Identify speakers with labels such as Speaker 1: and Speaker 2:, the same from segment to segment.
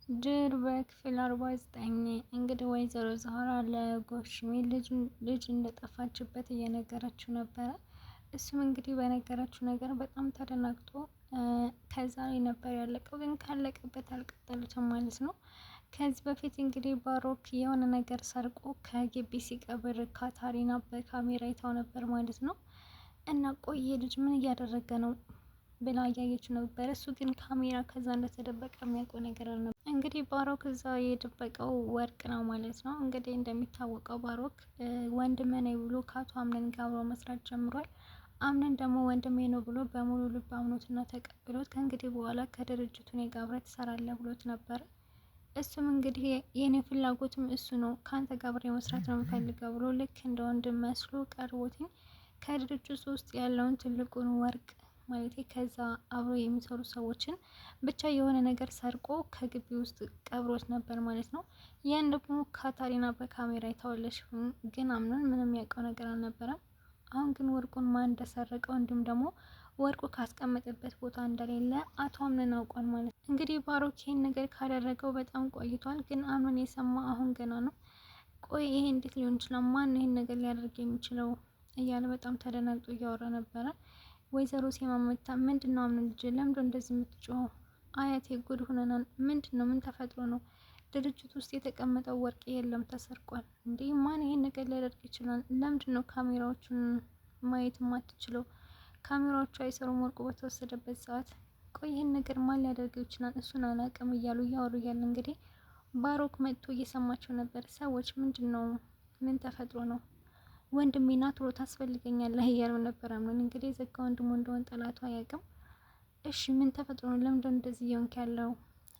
Speaker 1: ድር በክፍል 49 እንግዲህ ወይዘሮ ዛህራ ለጎሽሜ ልጅ እንደጠፋችበት እየነገረችው ነበረ። እሱም እንግዲህ በነገረችው ነገር በጣም ተደናግጦ ከዛ ላይ ነበር ያለቀው፣ ግን ካለቀበት አልቀጠሉትም ማለት ነው። ከዚህ በፊት እንግዲህ ባሮክ የሆነ ነገር ሰርቆ ከግቢ ሲቀብር ካታሪና በካሜራ ይታው ነበር ማለት ነው። እና ቆየ ልጅ ምን እያደረገ ነው ብላ እያየችው ነበር። እሱ ግን ካሜራ ከዛ እንደተደበቀ የሚያውቀው ነገር አልነበር። እንግዲህ ባሮክ እዛ የደበቀው ወርቅ ነው ማለት ነው። እንግዲህ እንደሚታወቀው ባሮክ ወንድሜ ነው ብሎ ከአቶ አምነን ጋር አብሮ መስራት ጀምሯል። አምነን ደግሞ ወንድሜ ነው ብሎ በሙሉ ልብ አምኖትና ተቀብሎት ከእንግዲህ በኋላ ከድርጅቱ እኔ ጋር አብረህ ትሰራለህ ብሎት ነበር። እሱም እንግዲህ የኔ ፍላጎትም እሱ ነው፣ ከአንተ ጋር አብሬ መስራት ነው የምፈልገው ብሎ ልክ እንደ ወንድም መስሎ ቀርቦትኝ ከድርጅቱ ውስጥ ያለውን ትልቁን ወርቅ ማለት ከዛ አብሮ የሚሰሩ ሰዎችን ብቻ የሆነ ነገር ሰርቆ ከግቢ ውስጥ ቀብሮት ነበር ማለት ነው። ያን ደግሞ ካታሪና በካሜራ አይታወለሽ፣ ግን አምነን ምንም ያውቀው ነገር አልነበረም። አሁን ግን ወርቁን ማን እንደሰረቀው እንዲሁም ደግሞ ወርቁ ካስቀመጠበት ቦታ እንደሌለ አቶ አምነን አውቋል ማለት ነው። እንግዲህ ባሮክ ይህን ነገር ካደረገው በጣም ቆይቷል፣ ግን አምነን የሰማ አሁን ገና ነው። ቆይ ይሄ እንዴት ሊሆን ይችላል? ማን ይሄን ነገር ሊያደርግ የሚችለው እያለ በጣም ተደናግጦ እያወራ ነበረ። ወይዘሮ ሴማመታ ምንድን ነው አምነን ልጅ ለምዶ እንደዚህ የምትጮኸው? አያቴ ጉድ ሆነናል። ምንድን ነው? ምን ተፈጥሮ ነው? ድርጅት ውስጥ የተቀመጠው ወርቅ የለም ተሰርቋል። እንዴ ማን ይሄን ነገር ሊያደርግ ይችላል? ለምንድን ነው ካሜራዎቹን ማየት የማትችለው? ካሜራዎቹ አይሰሩም ወርቁ በተወሰደበት ሰዓት። ቆይ ይህን ነገር ማን ሊያደርገው ይችላል? እሱን አላውቅም እያሉ እያወሩ እያለ እንግዲህ ባሮክ መጥቶ እየሰማቸው ነበር። ሰዎች ምንድን ነው? ምን ተፈጥሮ ነው? ወንድሜ ና ቶሎ ታስፈልገኛለህ እያሉ ነበር። አምነን እንግዲህ ዘጋ ወንድሞ እንደሆን ጠላቱ አያውቅም። እሺ ምን ተፈጥሮ ነው? ለምንድነው እንደዚህ እየሆንክ ያለው?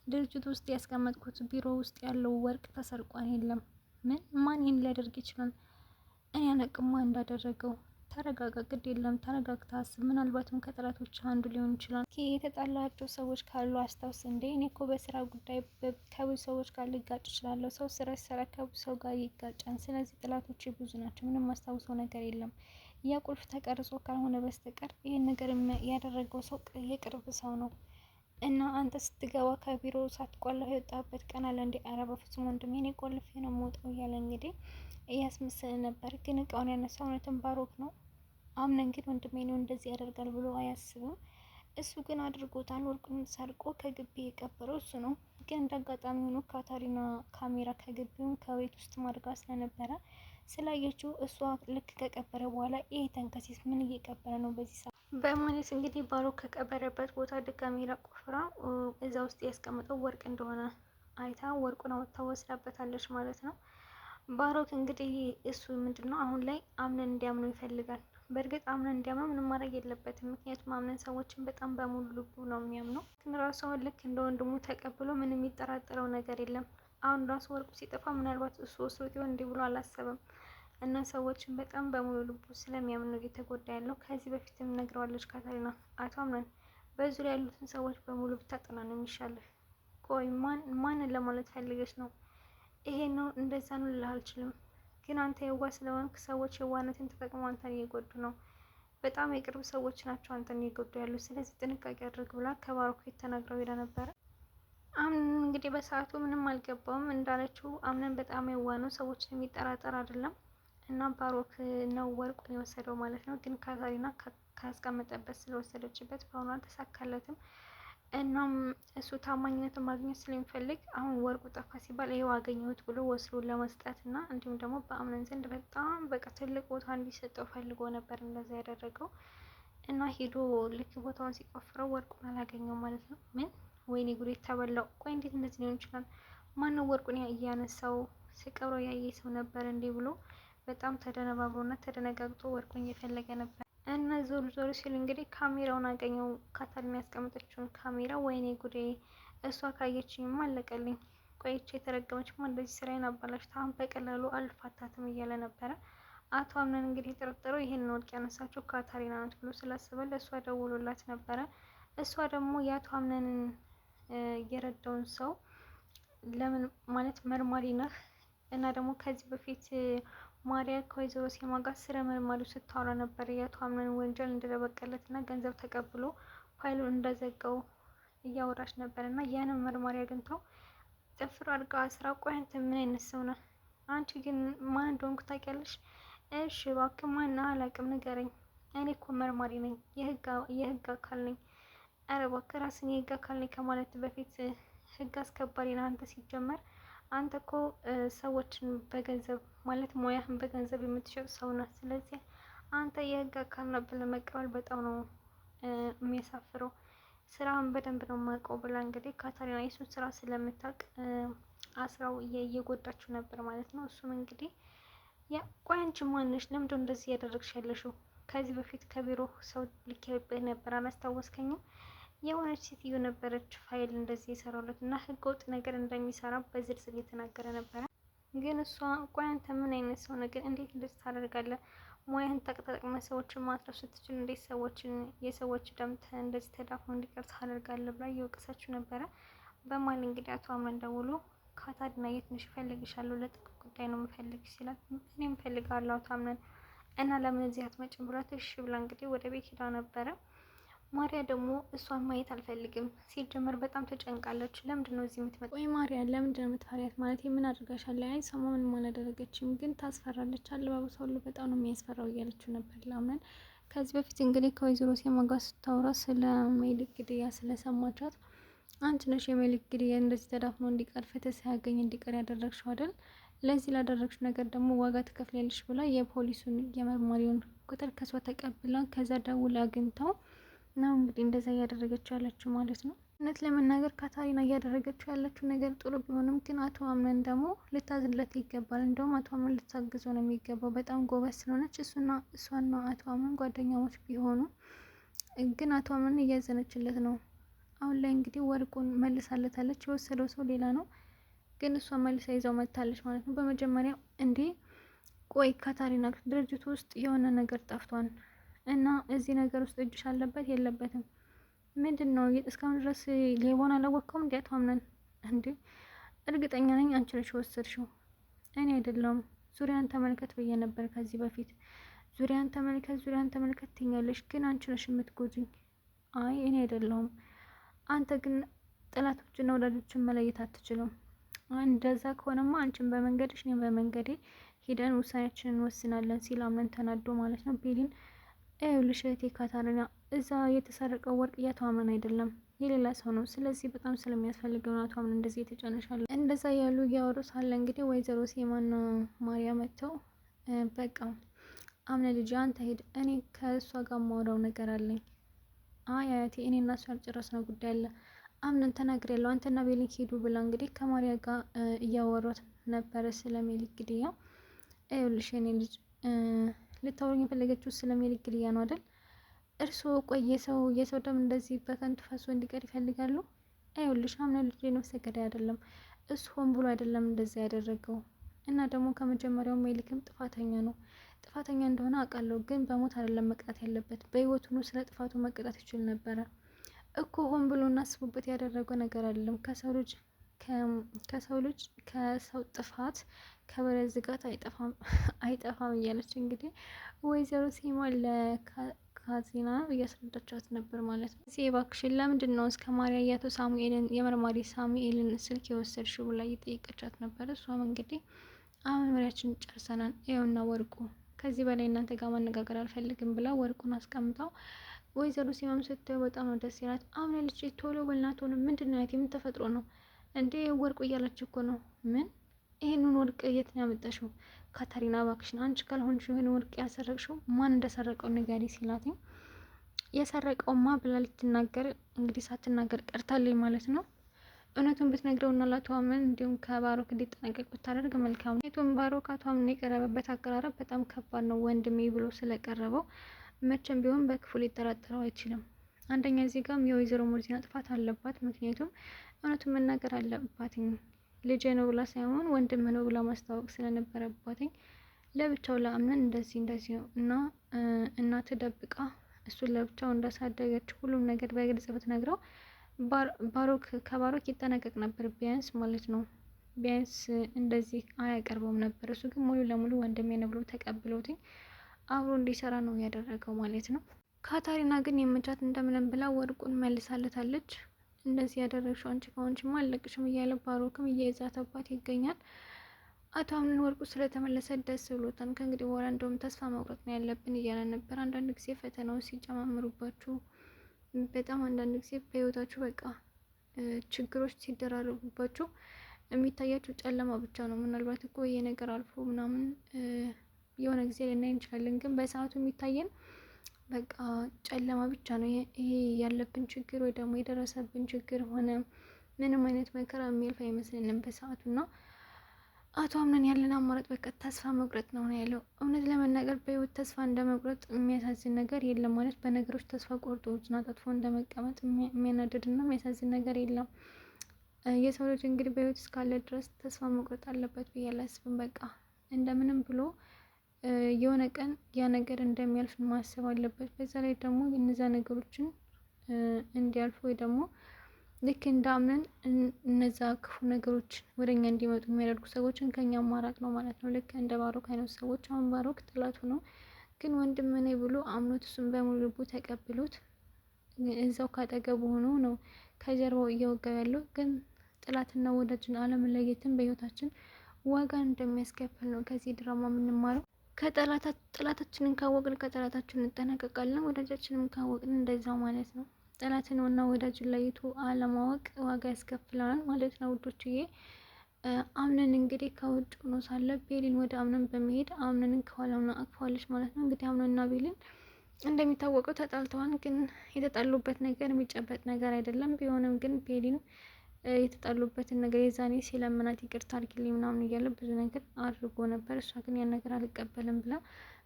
Speaker 1: ድርጅት ውስጥ ያስቀመጥኩት ቢሮ ውስጥ ያለው ወርቅ ተሰርቋል። የለም። ምን? ማን ይህን ሊያደርግ ይችላል? እኔ አላቅማ እንዳደረገው። ተረጋጋ፣ ግድ የለም ተረጋግተህ አስብ። ምናልባትም ከጠላቶች አንዱ ሊሆን ይችላል። የተጣላቸው ሰዎች ካሉ አስታውስ። እንዴ እኔ እኮ በስራ ጉዳይ ከብዙ ሰዎች ጋር ልጋጭ እችላለሁ። ሰው ስራ ሲሰራ ከብዙ ሰው ጋር ይጋጫል። ስለዚህ ጠላቶች ብዙ ናቸው። ምንም ማስታውሰው ነገር የለም። ያ ቁልፍ ተቀርጾ ካልሆነ በስተቀር ይህን ነገር ያደረገው ሰው የቅርብ ሰው ነው። እና አንተ ስትገባ ከቢሮ ሳትቆልፍ የወጣበት ቀን አለ እንዴ? ኧረ በፍጹም ወንድሜ እኔ ቆልፌ ነው የምወጣው እያለ እንግዲህ እያስመሰለ ነበር። ግን እቃውን ያነሳው እውነትም ባሮክ ነው። አምነን ግን ወንድሜ ነው እንደዚህ ያደርጋል ብሎ አያስብም። እሱ ግን አድርጎታል። ወርቁን ሰርቆ ከግቢ የቀበረው እሱ ነው። ግን እንደ አጋጣሚ ሆኖ ካታሪና ካሜራ ከግቢውን ከቤት ውስጥ ማድጋ ስለነበረ ስላየችው እሷ ልክ ከቀበረ በኋላ ይሄ ተንከሲስ ምን እየቀበረ ነው በዚህ ሰዓት በማለት እንግዲህ ባሮክ ከቀበረበት ቦታ ድጋሚ ቆፍራ እዛ ውስጥ ያስቀምጠው ወርቅ እንደሆነ አይታ ወርቁን አወጥታ ወስዳበታለች ማለት ነው። ባሮክ እንግዲህ እሱ ምንድነው አሁን ላይ አምነን እንዲያምኑ ይፈልጋል። በእርግጥ አምነን እንዲያምኑ ምንም ማድረግ የለበትም። ምክንያቱም አምነን ሰዎችን በጣም በሙሉ ልቡ ነው የሚያምነው። ግን ራሱ አሁን ልክ እንደ ወንድሙ ተቀብሎ ምንም የሚጠራጠረው ነገር የለም። አሁን ራሱ ወርቁ ሲጠፋ ምናልባት እሱ ወስዶት ይሆን እንዲህ ብሎ አላሰበም። እና ሰዎችን በጣም በሙሉ ልቡ ስለሚያምኑ እየተጎዳ ያለው። ከዚህ በፊትም ነግረዋለች ካታሪና አቶ አምነን በዙሪያ ያሉትን ሰዎች በሙሉ ብታጠና ነው የሚሻልህ። ቆይ ማንን ለማለት ፈልገች ነው? ይሄ ነው እንደዛ ነው ልልህ አልችልም። ግን አንተ የዋህ ስለሆንክ ሰዎች የዋህነትን ተጠቅመው አንተን እየጎዱ ነው። በጣም የቅርብ ሰዎች ናቸው አንተን እየጎዱ ያሉ። ስለዚህ ጥንቃቄ አድርግ ብላ ከባሮክ ተናግረው ሄዳ ነበረ። አምነን እንግዲህ በሰዓቱ ምንም አልገባውም። እንዳለችው አምነን በጣም የዋህ ነው፣ ሰዎችን የሚጠራጠር አይደለም። እና ባሮክ ነው ወርቁን የወሰደው ማለት ነው። ግን ካታሪና ካስቀመጠበት ስለወሰደችበት በአሁኑ አልተሳካለትም። እናም እሱ ታማኝነትን ማግኘት ስለሚፈልግ አሁን ወርቁ ጠፋ ሲባል ይሄው አገኘሁት ብሎ ወስዶ ለመስጠት እና እንዲሁም ደግሞ በአምነን ዘንድ በጣም በቃ ትልቅ ቦታ እንዲሰጠው ፈልጎ ነበር እንደዛ ያደረገው። እና ሄዶ ልክ ቦታውን ሲቆፍረው ወርቁን አላገኘው ማለት ነው። ምን? ወይኔ ጉዴ ተበላው። ቆይ እንዴት እንደዚህ ሊሆን ይችላል? ማነው ወርቁን እያነሳው? ሲቀብረው ያየ ሰው ነበር እንዴ ብሎ በጣም ተደነባብሮና ተደነጋግጦ ወርቁን እየፈለገ ነበር። እና ዞር ዞር ሲል እንግዲህ ካሜራውን አገኘው። ካታሪና ያስቀመጠችውን ካሜራ። ወይኔ ጉዴ እሷ ካየችኝማ አለቀልኝ። ቆይቼ የተረገመችማ እንደዚህ ስራዬን አባላሽታ አሁን በቀላሉ አልፋታትም እያለ ነበረ። አቶ አምነን እንግዲህ የጠረጠረው ይሄን ወርቅ ያነሳችው ካታሪና ናት ብሎ ስላሰበ ለእሷ ደውሎላት ነበረ። እሷ ደግሞ የአቶ አምነንን የረዳውን ሰው ለምን ማለት መርማሪ ነህ እና ደግሞ ከዚህ በፊት ማሪያ ከወይዘሮ ሴማ ጋር ስለ መርማሪው ስታወራ ነበር። የአቶ አምነን ወንጀል እንደተበቀለት እና ገንዘብ ተቀብሎ ፋይሉን እንደዘጋው እያወራች ነበር። እና ያንን መርማሪ አግኝተው ጥፍር አድርጋ አስራ። ቆይ አንተ ምን አይነት ሰው ነህ? አንቺ ግን ማን እንደሆንኩ ታውቂያለሽ? እሺ እባክህ ማነው? አላውቅም ንገረኝ። እኔ እኮ መርማሪ ነኝ፣ የህግ አካል ነኝ። ኧረ እባክህ ራስን የህግ አካል ነኝ ከማለት በፊት ህግ አስከባሪ ነህ አንተ። ሲጀመር አንተ እኮ ሰዎችን በገንዘብ ማለት ሙያህን በገንዘብ የምትሸጥ ሰው ነህ። ስለዚህ አንተ የህግ አካል ነህ ብለህ መቀበል በጣም ነው የሚያሳፍረው። ስራውን በደንብ ነው የማውቀው ብላ እንግዲህ ካታሪና የሱን ስራ ስለምታውቅ አስራው እየጎዳችው ነበር ማለት ነው። እሱም እንግዲህ ያ ቆይ አንቺ ማነሽ? ለምንድነው እንደዚህ እያደረግሽ ያለሽው? ከዚህ በፊት ከቢሮ ሰው ልኬብህ ነበር አላስታወስከኝም? የሆነች ሴትዮ ነበረች ፋይል እንደዚህ የሰራለት እና ህገወጥ ነገር እንደሚሰራ በዝርዝር እየተናገረ ነበረ። ግን እሷ ቆይ አንተ ምን አይነት ሰው ነህ? ግን እንዴት እንደዚህ ታደርጋለህ? ሙያህን ተጠቅመህ ሰዎችን ማትረፍ ስትችል እንዴት የሰዎች ደም እንደዚህ ተዳፍኖ እንዲቀር ታደርጋለህ? ብላ እየወቀሰችው ነበረ። በማል እንግዲህ አቶ አምረን ደውሎ ካታሪና የት ነሽ? እፈልግሻለሁ፣ ለጥብቅ ጉዳይ ነው የምፈልግሽ ሲላት እኔም እፈልጋለሁ አቶ አምረን እና ለምን እዚህ አትመጭም ብላት እሺ ብላ እንግዲህ ወደ ቤት ሄዳ ነበረ። ማሪያ ደግሞ እሷን ማየት አልፈልግም። ሲጀመር በጣም ተጨንቃለች። ለምንድን ነው እዚህ የምትመጣው? ወይ ማሪያ ለምንድን ነው የምትፈሪያት? ማለት ምን አድርጋሻለሁ? አይ ሰሞኑን አላደረገችም፣ ግን ታስፈራለች። አለባበሷ ሁሉ በጣም ነው የሚያስፈራው እያለችው ነበር ለአምረን። ከዚህ በፊት እንግዲህ ከወይዘሮ ሴማ ጋር ስታወራ ስለ ሜሊክ ግድያ ስለሰማቻት አንቺ ነሽ የሜሊክ ግድያ እንደዚህ ተዳፍኖ እንዲቀር ፍትህ ሳያገኝ እንዲቀር ያደረግሽው አይደል? ለዚህ ላደረግሽው ነገር ደግሞ ዋጋ ትከፍያለሽ ብላ የፖሊሱን የመርማሪውን ቁጥር ከሷ ተቀብላ ከዛ ደውላ አግኝታው ነው እንግዲህ እንደዛ እያደረገችው ያለችው ማለት ነው። እውነት ለመናገር ካታሪና እያደረገችው ያለችው ነገር ጥሩ ቢሆንም ግን አቶ አምነን ደግሞ ልታዝለት ይገባል። እንደውም አቶ አምነን ልታግዘው ነው የሚገባው። በጣም ጎበዝ ስለሆነች እሷና አቶ አምነን ጓደኛሞች ቢሆኑ ግን አቶ አምነን እያዘነችለት ነው። አሁን ላይ እንግዲህ ወርቁን መልሳለታለች። የወሰደው ሰው ሌላ ነው፣ ግን እሷ መልሳ ይዛው መጥታለች ማለት ነው። በመጀመሪያ እንዴ ቆይ ካታሪና ድርጅቱ ውስጥ የሆነ ነገር ጠፍቷል እና እዚህ ነገር ውስጥ እጅሽ አለበት የለበትም? ምንድን ነው እስካሁን ድረስ ሌባውን አላወቅከውም? እንዲ አቶ አምነን እንዴ እርግጠኛ ነኝ አንቺ ነሽ የወሰድሽው፣ እኔ አይደለሁም። ዙሪያን ተመልከት ብዬ ነበር ከዚህ በፊት። ዙሪያን ተመልከት ትኛለሽ፣ ግን አንቺ ነሽ የምትጎጂኝ። አይ እኔ አይደለሁም። አንተ ግን ጠላቶችና ወዳጆችን መለየት አትችሉም። እንደዛ ከሆነማ አንቺን በመንገድሽ እኔም በመንገዴ ሂደን ውሳኔያችንን እንወስናለን ሲል አምነን ተናዶ ማለት ነው ቤሊን ይኸውልሽ እህቴ ካታሪና እዛ የተሰረቀው ወርቅ የአቶ አምነን አይደለም የሌላ ሰው ነው። ስለዚህ በጣም ስለሚያስፈልገው አቶ አምነን እንደዚህ የተጨነሻለ። እንደዛ ያሉ እያወሩ ሳለ እንግዲህ ወይዘሮ ሴማና ማርያ መጥተው በቃ አምነን ልጅ አንተ ሄድ፣ እኔ ከእሷ ጋር ማውራው ነገር አለኝ። አይ አያቴ እኔ እና እሷ ያልጨረስነው ጉዳይ አለ። አምነን ተናግሬያለሁ፣ አንተና ቤሊክ ሄዱ ብላ እንግዲህ ከማርያ ጋር እያወሯት ነበረ ስለ ሜሊክ ግድያ። ይኸውልሽ የኔ ልጅ ልታወሩኝ የፈለገችው ስለ ሜሊክ ግድያ ነው አይደል? እርስዎ ቆይ የሰው ደም እንደዚህ በከንቱ ፈሶ እንዲቀር ይፈልጋሉ? ይኸውልሽ አምነን ልጅ ነፍሰ ገዳይ አይደለም። እሱ ሆን ብሎ አይደለም እንደዛ ያደረገው። እና ደግሞ ከመጀመሪያው ሜሊክም ጥፋተኛ ነው። ጥፋተኛ እንደሆነ አውቃለሁ፣ ግን በሞት አይደለም መቅጣት ያለበት። በህይወቱ ነው ስለ ጥፋቱ መቅጣት ይችል ነበረ እኮ። ሆን ብሎ እናስቡበት ያደረገው ነገር አይደለም። ከሰው ጥፋት ከበረዝ ዝጋት አይጠፋም እያለች እንግዲህ ወይዘሮ ሲማ ለካዚና እያስረዳቻት ነበር ማለት ነው። እዚህ እባክሽን ለምንድን ነው እስከ ማርያ የአቶ ሳሙኤልን የመርማሪ ሳሙኤልን ስልክ የወሰድሽው ብላ እየጠየቀቻት ነበር። እሷም እንግዲህ አሁን ወሬያችን ጨርሰናል፣ ይኸውና ወርቁ፣ ከዚህ በላይ እናንተ ጋር ማነጋገር አልፈልግም ብላ ወርቁን አስቀምጣው ወይዘሮ ሲማም ስታየው በጣም ነው ደስ ይላት። አሁን ልጅ ቶሎ በልናት ሆነ ምንድን ነው የምን ተፈጥሮ ነው እንዴ? ወርቁ እያለች እኮ ነው። ምን ይሄንን ወርቅ የት ነው ያመጣሽው? ካታሪና እባክሽን አንቺ ካልሆንሽ ይሄን ወርቅ ያሰረቅሽው ማን እንደሰረቀው ንገሪ ሲላትኝ የሰረቀውማ ብላ ልትናገር እንግዲህ ሳትናገር ቀርታለች ማለት ነው። እውነቱን ብትነግረውና ለአቶ አምነን እንዲሁም ከባሮክ እንዲጠነቀቅ ብታደርግ መልካም ነው። የቱም ባሮክ አቶ አምነን የቀረበበት አቀራረብ በጣም ከባድ ነው። ወንድሜ ብሎ ስለቀረበው መቼም ቢሆን በክፉ ሊጠራጠረው አይችልም። አንደኛ እዚህ ጋርም የወይዘሮ ሙርዚና ጥፋት አለባት። ምክንያቱም እውነቱን መናገር አለባትኝ። ልጄ ነው ብላ ሳይሆን ወንድም ነው ብላ ማስታወቅ ስለነበረባትኝ ለብቻው ለአምነን እንደዚህ ነው እና እናት ደብቃ እሱን ለብቻው እንዳሳደገች ሁሉም ነገር በግልጽ ብትነግረው ከባሮክ ይጠነቀቅ ነበር ቢያንስ ማለት ነው። ቢያንስ እንደዚህ አያቀርበውም ነበር። እሱ ግን ሙሉ ለሙሉ ወንድሜ ነው ብሎ ተቀብሎትኝ አብሮ እንዲሰራ ነው ያደረገው ማለት ነው። ካታሪና ግን የመቻት እንደምንም ብላ ወርቁን መልሳለታለች። እንደዚህ ያደረግሽው አንቺ ከሆንሽማ አልለቅሽም እያለ ባሮክም እየዛተባት ይገኛል። አቶ አምነን ወርቁ ስለተመለሰ ደስ ብሎታል። ከእንግዲህ በኋላ እንደውም ተስፋ መቁረጥ ነው ያለብን እያለ ነበር። አንዳንድ ጊዜ ፈተናዎች ሲጨማምሩባችሁ፣ በጣም አንዳንድ ጊዜ በህይወታችሁ በቃ ችግሮች ሲደራረቡባችሁ የሚታያችሁ ጨለማ ብቻ ነው። ምናልባት እኮ ይሄ ነገር አልፎ ምናምን የሆነ ጊዜ ልናይ እንችላለን፣ ግን በሰዓቱ የሚታየን በቃ ጨለማ ብቻ ነው። ይሄ ያለብን ችግር ወይ ደግሞ የደረሰብን ችግር ሆነ ምንም አይነት መከራ የሚያልፍ አይመስልንም በሰዓቱ። እና አቶ አምነን ያለን አማራጭ በቃ ተስፋ መቁረጥ ነው ያለው። እውነት ለመናገር በህይወት ተስፋ እንደ መቁረጥ የሚያሳዝን ነገር የለም። ማለት በነገሮች ተስፋ ቆርጦ እጅን አጣጥፎ እንደመቀመጥ የሚያናድድና የሚያሳዝን ነገር የለም። የሰው ልጅ እንግዲህ በህይወት እስካለ ድረስ ተስፋ መቁረጥ አለበት ብዬ አላስብም። በቃ እንደምንም ብሎ የሆነ ቀን ያ ነገር እንደሚያልፍ ማሰብ አለበት። በዛ ላይ ደግሞ እነዛ ነገሮችን እንዲያልፉ ወይ ደግሞ ልክ እንደ አምነን እነዛ ክፉ ነገሮች ወደኛ እንዲመጡ የሚያደርጉ ሰዎችን ከኛ ማራቅ ነው ማለት ነው። ልክ እንደ ባሮክ አይነት ሰዎች። አሁን ባሮክ ጥላቱ ነው፣ ግን ወንድም ነኝ ብሎ አምኖት እሱን በሙሉ ልቡ ተቀብሎት እዛው ካጠገቡ ሆኖ ነው ከጀርባው እየወጋው ያለው። ግን ጥላትና ወዳጅን አለመለየትን በህይወታችን ዋጋ እንደሚያስከፍል ነው ከዚህ ድራማ የምንማረው። ጠላታችንን ካወቅን ከጠላታችን እንጠነቀቃለን። ወዳጃችንን ካወቅን እንደዛው ማለት ነው። ጠላትን እና ወዳጅን ለይቶ አለማወቅ ዋጋ ያስከፍለናል ማለት ነው ውዶችዬ። አምነን እንግዲህ ከውጭ ሆኖ ሳለ ቤሊን ወደ አምነን በመሄድ አምነንን ከኋላውና አቅፈዋለች ማለት ነው። እንግዲህ አምነንና ቤሊን እንደሚታወቀው ተጣልተዋል። ግን የተጣሉበት ነገር የሚጨበጥ ነገር አይደለም። ቢሆንም ግን ቤሊን የተጣሉበትን ነገር የዛኔ ሲለምናት ይቅርታ አድርጊልኝ ምናምን እያለ ብዙ ነገር አድርጎ ነበር። እሷ ግን ያን ነገር አልቀበልም ብላ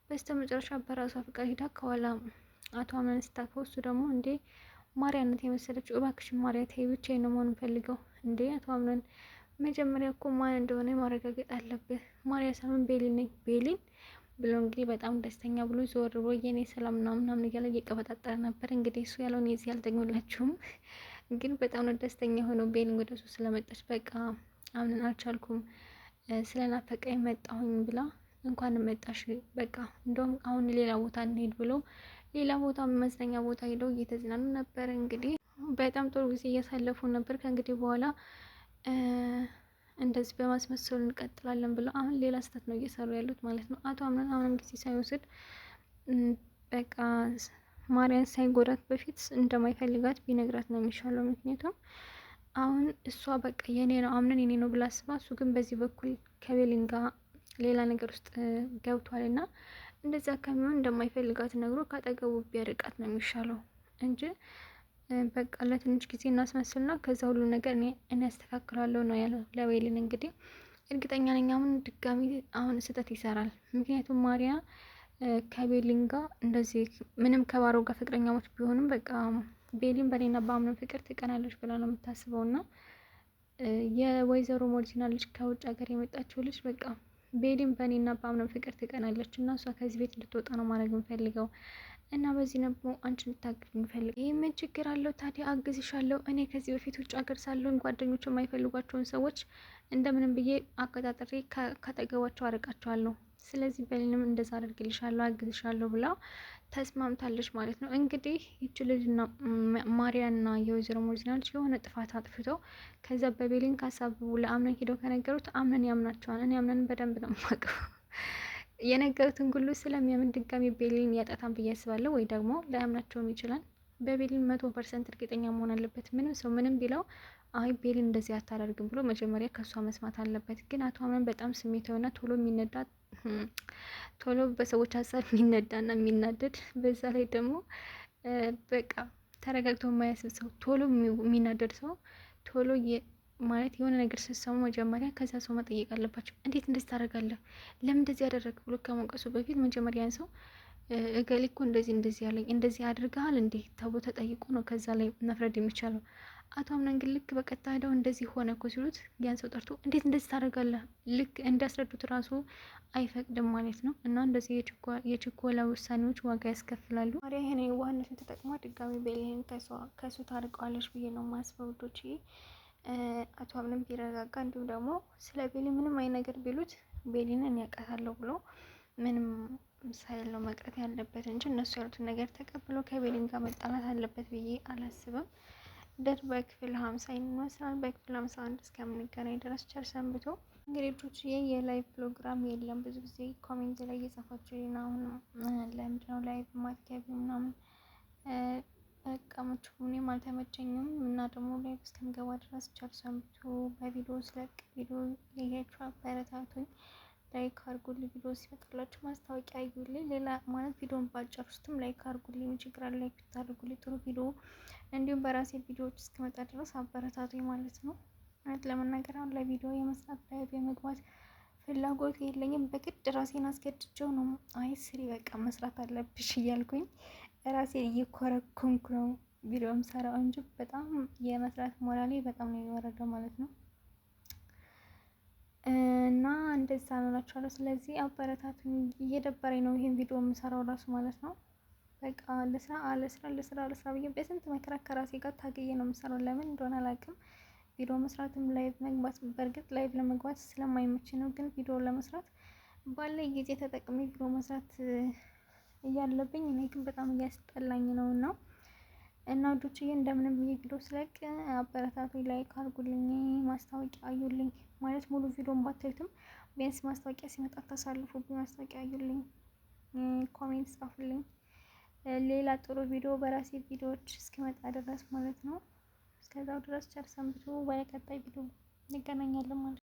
Speaker 1: በስተ መጨረሻ በራሷ ፍቃድ ሂዳ ከኋላ አቶ አምነን ስታቅፈው፣ እሱ ደግሞ እንዴ ማርያነት የመሰለችው እባክሽን ማርያ ተይ፣ ብቻዬን ነው መሆን ፈልገው። እንዴ አቶ አምነን መጀመሪያ እኮ ማን እንደሆነ ማረጋገጥ አለብህ። ማርያ ሳምን ቤሊን ነኝ። ቤሊን ብሎ እንግዲህ በጣም ደስተኛ ብሎ ዞር ብሎ የኔ ሰላም ምናምን እያለ እየቀበጣጠረ ነበር። እንግዲህ እሱ ያለውን የዚህ አልተገኘላችሁም፣ ግን በጣም ነው ደስተኛ ሆነው ቤሊን ወደ እሱ ስለመጣች በቃ አምነን አልቻልኩም ስለናፈቀኝ መጣሁኝ ብላ እንኳን መጣሽ በቃ እንደውም አሁን ሌላ ቦታ እንሄድ ብሎ ሌላ ቦታ መዝናኛ ቦታ ሄደው እየተዝናኑ ነበር። እንግዲህ በጣም ጥሩ ጊዜ እያሳለፉ ነበር። ከእንግዲህ በኋላ እንደዚህ በማስመሰሉ እንቀጥላለን ብለው አሁን ሌላ ስህተት ነው እየሰሩ ያሉት ማለት ነው። አቶ አምነን አሁንም ጊዜ ሳይወስድ በቃ ማርያን ሳይጎዳት በፊት እንደማይፈልጋት ቢነግራት ነው የሚሻለው። ምክንያቱም አሁን እሷ በቃ የኔ ነው አምነን የኔ ነው ብላ አስባ፣ እሱ ግን በዚህ በኩል ከቤሊን ጋር ሌላ ነገር ውስጥ ገብቷል እና እንደዛ ከሚሆን እንደማይፈልጋት ነግሮ ካጠገቡ ቢያርቃት ነው የሚሻለው እንጂ በቃ ለትንሽ ጊዜ እናስመስልና ከዛ ሁሉ ነገር እኔ ያስተካክላለሁ ነው ያለው ለቤሊን። እንግዲህ እርግጠኛ ነኝ አሁን ድጋሚ አሁን ስህተት ይሰራል። ምክንያቱም ማርያ ከቤሊን ጋር እንደዚህ ምንም ከባሮ ጋር ፍቅረኛሞች ቢሆንም በቃ ቤሊን በኔና በአምነን ፍቅር ትቀናለች ብላ ነው የምታስበው። እና የወይዘሮ ሞርጂና ልጅ ከውጭ ሀገር የመጣችው ልጅ በቃ ቤሊን በኔና በአምነን ፍቅር ትቀናለች እና እሷ ከዚህ ቤት እንድትወጣ ነው ማድረግ የምፈልገው እና በዚህ ደግሞ አንቺ እንድታግዝ የምፈልገው። ይህ ምን ችግር አለው ታዲያ? አግዝሻለሁ። እኔ ከዚህ በፊት ውጭ ሀገር ሳለሁኝ ጓደኞቹ የማይፈልጓቸውን ሰዎች እንደምንም ብዬ አቀጣጥሬ ካጠገባቸው አርቃቸዋለሁ። ስለዚህ ቤሊንም እንደዛ አደርግልሻለሁ፣ አግዝሻለሁ ብላ ተስማምታለች ማለት ነው። እንግዲህ ይች ልጅና ማርያና የወይዘሮ ሞርጂና ልጅ የሆነ ጥፋት አጥፍተው ከዛ በቤሊን ካሳብቡ ለአምነን ሄደው ከነገሩት አምነን ያምናቸዋል። እኔ አምነን በደንብ ነው የማውቀው። የነገሩትን ሁሉ ስለሚያምን ድጋሚ ቤሊን ያጣታን ብዬ አስባለሁ። ወይ ደግሞ ላያምናቸውም ይችላል። በቤሊን 100% እርግጠኛ መሆን አለበት። ምንም ሰው ምንም ቢለው አይ ቤሊን እንደዚህ አታደርግም ብሎ መጀመሪያ ከሷ መስማት አለበት። ግን አቶ አምነን በጣም ስሜታዊና ቶሎ የሚነዳ ቶሎ በሰዎች ሀሳብ የሚነዳና የሚናደድ፣ በዛ ላይ ደግሞ በቃ ተረጋግቶ የማያስብ ሰው፣ ቶሎ የሚናደድ ሰው ቶሎ ማለት የሆነ ነገር ስትሰሙ መጀመሪያ ከዛ ሰው መጠየቅ አለባቸው። እንዴት እንደዚህ ታደርጋለህ? ለምን እንደዚህ ያደረግ ብሎ ከመውቀሱ በፊት መጀመሪያ ያን ሰው እገሌ እኮ እንደዚህ ያለኝ እንደዚህ አድርገሃል እንዴ ተብሎ ተጠይቆ ነው ከዛ ላይ መፍረድ የሚቻለው። አቶ አምነን ግን ልክ በቀጥታ ሄደው እንደዚህ ሆነ እኮ ሲሉት ያን ሰው ጠርቶ እንዴት እንደዚህ ታደርጋለህ ልክ እንዲያስረዱት ራሱ አይፈቅድም ማለት ነው። እና እንደዚህ የችኮላ ውሳኔዎች ዋጋ ያስከፍላሉ። ማርያ ይሄን የዋህነትን ተጠቅማ ድጋሚ ቤሊን ከሱ ታርቀዋለች ብዬ ነው ማስበው ውዶቼ። አቶ አምነን ቢረጋጋ እንዲሁም ደግሞ ስለ ቤሊን ምንም አይነት ነገር ቢሉት ቤሊንን ያውቃታለሁ ብሎ ምንም ሳይል ነው መቅረት ያለበት እንጂ እነሱ ያሉትን ነገር ተቀብሎ ከቤሊን ጋር መጣላት አለበት ብዬ አላስብም። ልደት በክፍል 50 ይመስላል። በክፍል 51 እስከምንገናኝ ድረስ ቸር ሰንብቱ። እንግዲህ ልጆችዬ የላይቭ ፕሮግራም የለም። ብዙ ጊዜ ኮሜንት ላይ እየጻፋችሁ አሁን ለምንድነው ላይቭ ማትገቢው ምናምን በቃ እኔም አልተመቸኝም እና ደግሞ ላይቭ እስከምገባ ድረስ ቸር ሰንብቱ። በቪዲዮ ስለቅ ቪዲዮ ያያችሁ አበረታቱኝ። ላይክ አድርጉልኝ። ቪዲዮ ሲመጣላችሁ ማስታወቂያ አዩልኝ። ሌላ ማለት ቪዲዮን ባልጨርሱትም ላይክ አድርጉልኝ። ምን ችግር አለ? ላይክ ብታደርጉልኝ ጥሩ ቪዲዮ እንዲሁም በራሴ ቪዲዮዎች እስክመጣ ድረስ አበረታቱኝ ማለት ነው። እውነት ለመናገር አሁን ለቪዲዮ የመስራት ላይቭ የመግባት ፍላጎት የለኝም። በግድ ራሴን አስገድጀው ነው አይ ስሪ በቃ መስራት አለብሽ እያልኩኝ ራሴን እየኮረኮንኩ ነው ቪዲዮ የምሰራው እንጂ በጣም የመስራት ሞራሌ በጣም ነው የወረደው ማለት ነው። እና እንደዛ ነው እላችኋለሁ። ስለዚህ አበረታቱኝ። እየደበረኝ ነው ይሄን ቪዲዮ የምሰራው ራሱ ማለት ነው። በቃ ለስራ ብዬ በስንት መከራ ከራሴ ጋር ታገዬ ነው የምሰራው። ለምን እንደሆነ አላውቅም። ቪዲዮ መስራትም ላይቭ መግባት በእርግጥ ላይቭ ለመግባት ስለማይመች ነው፣ ግን ቪዲዮ ለመስራት ባለኝ ጊዜ ተጠቅሜ ቪዲዮ መስራት እያለብኝ እኔ ግን በጣም እያስጠላኝ ነው እና ውዶችዬ እንደምንም ብዬ ቪዲዮ ስለቅ አበረታቱኝ። ላይክ አድርጉልኝ፣ ማስታወቂያ አዩልኝ። ማለት ሙሉ ቪዲዮን ባታዩትም ቢያንስ ማስታወቂያ ሲመጣ ታሳልፉብኝ፣ ማስታወቂያ አዩልኝ፣ ኮሜንት ጻፉልኝ። ሌላ ጥሩ ቪዲዮ በራሴ ቪዲዮዎች እስኪመጣ ድረስ ማለት ነው። እስከዛው ድረስ ቸር ሰንብቱ። በቀጣይ ቪዲዮ እንገናኛለን ማለት ነው።